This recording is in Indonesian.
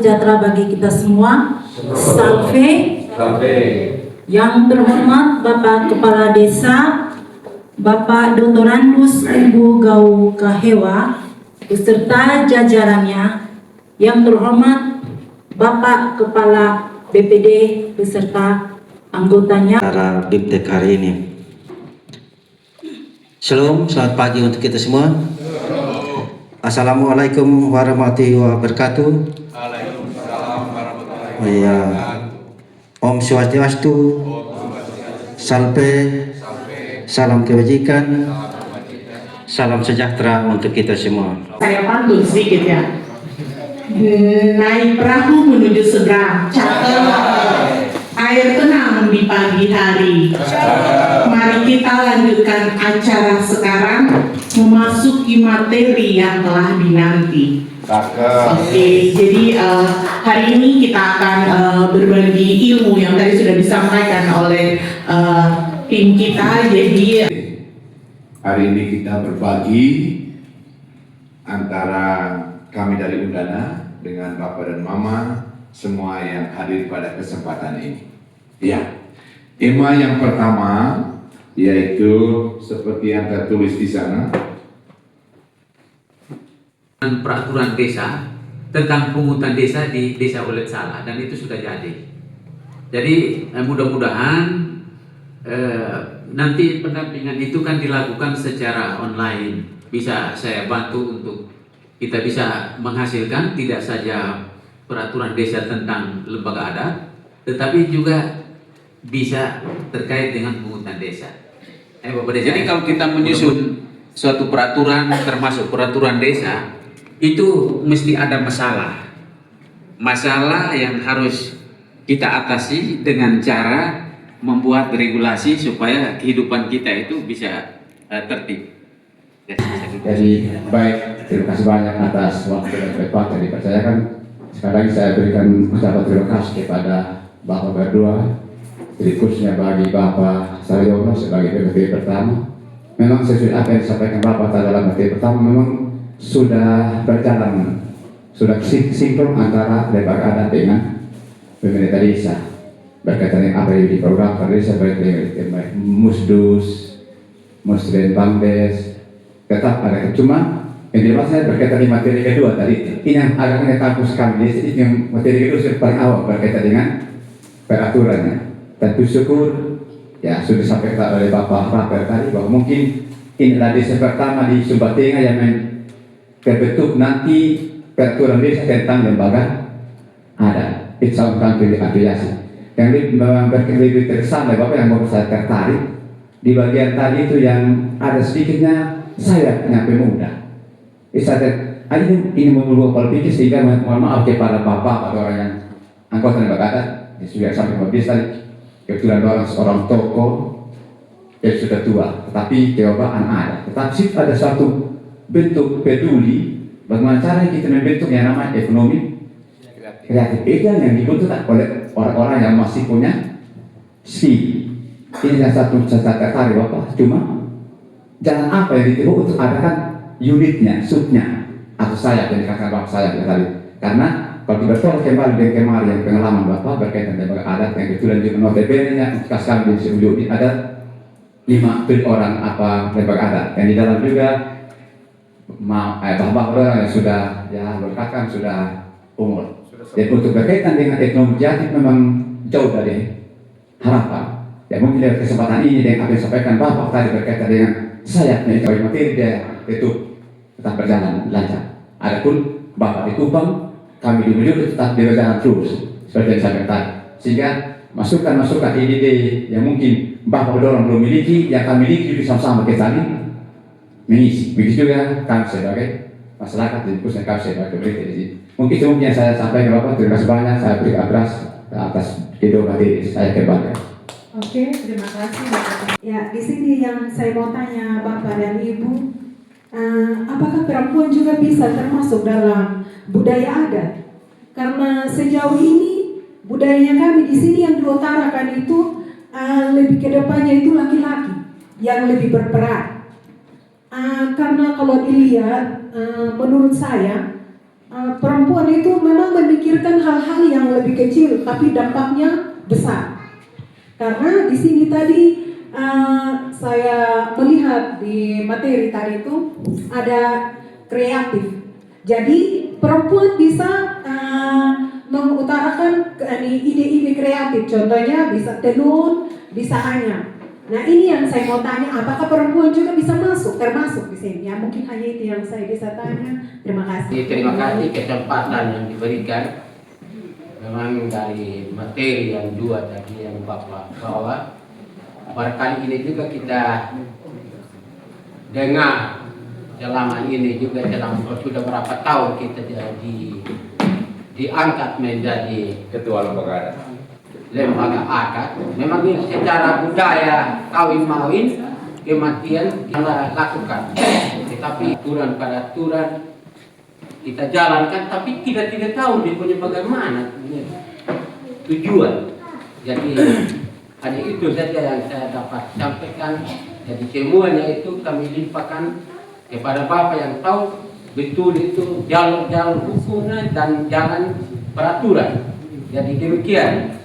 sejahtera bagi kita semua. Salve. Yang terhormat Bapak Kepala Desa, Bapak Dr. Angus Ibu Gau Kahewa, beserta jajarannya. Yang terhormat Bapak Kepala BPD beserta anggotanya. Para BIPTEK hari ini. Shalom, selamat pagi untuk kita semua. Assalamualaikum warahmatullahi wabarakatuh. Waalaikumsalam warahmatullahi wabarakatuh. Ya. Om Swastiastu. Salve. Salam kebajikan. Salam sejahtera untuk kita semua. Saya pantun sedikit ya. Naik perahu menuju seberang, cakep. Air tenang di pagi hari. Mari kita lanjutkan acara sekarang, memasuki materi yang telah dinanti. Oke, jadi hari ini kita akan berbagi ilmu yang tadi sudah disampaikan oleh tim kita. Jadi Hari ini kita berbagi antara kami dari Undana dengan Bapak dan Mama semua yang hadir pada kesempatan ini. Ya, tema yang pertama yaitu seperti yang tertulis di sana. Peraturan desa tentang pungutan desa di Desa Ulet Salah, dan itu sudah jadi. Jadi mudah-mudahan nanti pendampingan itu kan dilakukan secara online. Bisa saya bantu untuk kita bisa menghasilkan tidak saja peraturan desa tentang lembaga adat, tetapi juga bisa terkait dengan pungutan desa. Bapak Desa. Jadi kalau kita menyusun suatu peraturan, termasuk peraturan desa, itu mesti ada masalah yang harus kita atasi dengan cara membuat regulasi supaya kehidupan kita itu bisa tertib. Jadi baik, terima kasih banyak atas waktu dan tempat yang dipercayakan. Sekali lagi saya berikan ucapan terima kasih kepada Bapak berdua, khususnya bagi Bapak Saryono sebagai PBB pertama. Memang sesuai apa yang disampaikan Bapak dalam PBB pertama memang sudah berjalan, sudah sinkron antara lembaga adat dengan pemerintah desa. Berkaitan dengan apa yang di program desa, berkaitan dengan Musdus, Musren Bangdes, tetap ada. Cuma yang jelasnya berkaitan dengan materi kedua tadi, ini yang agak menetapkan kami. Jadi yang materi kedua sudah paling awal berkaitan dengan peraturannya. Tentu syukur ya sudah disampaikan oleh Bapak Rapper tadi bahwa mungkin inilah desa pertama di Sumba Tengah yang terbentuk nanti peraturan desa tentang lembaga ada. Itu sama pilih afiliasi. Yang lebih terkesan Bapak yang mau saya tertarik di bagian tadi itu yang ada sedikitnya saya nyampe muda. Ini membuat pola pikir sehingga mohon maaf kepada Bapak atau orang yang anggota lembaga adat sudah sampai habis tadi. Kebetulan seorang tokoh yang sudah tua, tetapi jawaban ada. Tetapi ada satu bentuk peduli bagaimana cara kita membentuk yang namanya ekonomi kreatif. Itu yang dibutuhkan oleh orang-orang yang masih punya skill. Ini yang satu saya tertarik Bapak. Cuma jalan apa yang ditempuh untuk adakan unitnya, subnya, atau saya yang dikatakan Bapak saya tadi. Karena kalau kita bertolak kembali dengan kemarin yang pengalaman Bapak berkaitan dengan adat yang kebetulan juga notabene-nya sekarang di sebelum ini ada 5 orang lembaga adat yang di dalam juga bapak-bapak yang sudah ya berkatakan sudah umur. Dan untuk berkaitan dengan ekonomi kreatif memang jauh dari harapan. Ya mungkin dari kesempatan ini dengan apa yang disampaikan Bapak tadi berkaitan dengan sayapnya itu materi dia itu tetap berjalan lancar. Adapun Bapak di Kupang, kami di Beliau tetap berjalan terus seperti yang saya katakan. Sehingga masukan-masukan ide yang mungkin Bapak berdorong belum miliki, yang kami miliki juga sama-sama kita ini mengisi. Begitu juga kami sebagai masyarakat dan khususnya kami sebagai pemerintah di sini. Mungkin itu yang saya sampaikan Bapak. Terima kasih banyak. Saya beri atas kedua materi saya kembali. Oke, terima kasih Bapak. Ya, di sini yang saya mau tanya Bapak dan Ibu, apakah perempuan juga bisa termasuk dalam budaya adat? Karena sejauh ini budayanya kami di sini yang diutarakan itu lebih ke depannya itu laki-laki yang lebih berperan. Karena kalau dilihat, menurut saya perempuan itu memang memikirkan hal-hal yang lebih kecil, tapi dampaknya besar. Karena di sini tadi saya melihat di materi tadi itu ada kreatif. Jadi perempuan bisa mengutarakan ide-ide kreatif. Contohnya bisa tenun, bisa anyam. Nah ini yang saya mau tanya, apakah perempuan juga bisa termasuk di sini? Ya mungkin hanya itu yang saya bisa tanya. Terima kasih. Terima kasih kesempatan yang diberikan. Memang dari materi yang dua tadi yang Bapak bawa, barangkali ini juga kita dengar selama ini juga sudah berapa tahun kita diangkat menjadi Ketua lembaga adat. Memang ini secara budaya kawin-mawin kematian kita lakukan, tetapi aturan kita jalankan, tapi kita tidak tahu dia punya bagaimana tujuan. Jadi hanya itu saja yang saya dapat sampaikan. Jadi semuanya itu kami limpahkan kepada Bapak yang tahu betul itu jalur-jalur hukumnya dan jalan peraturan. Jadi demikian.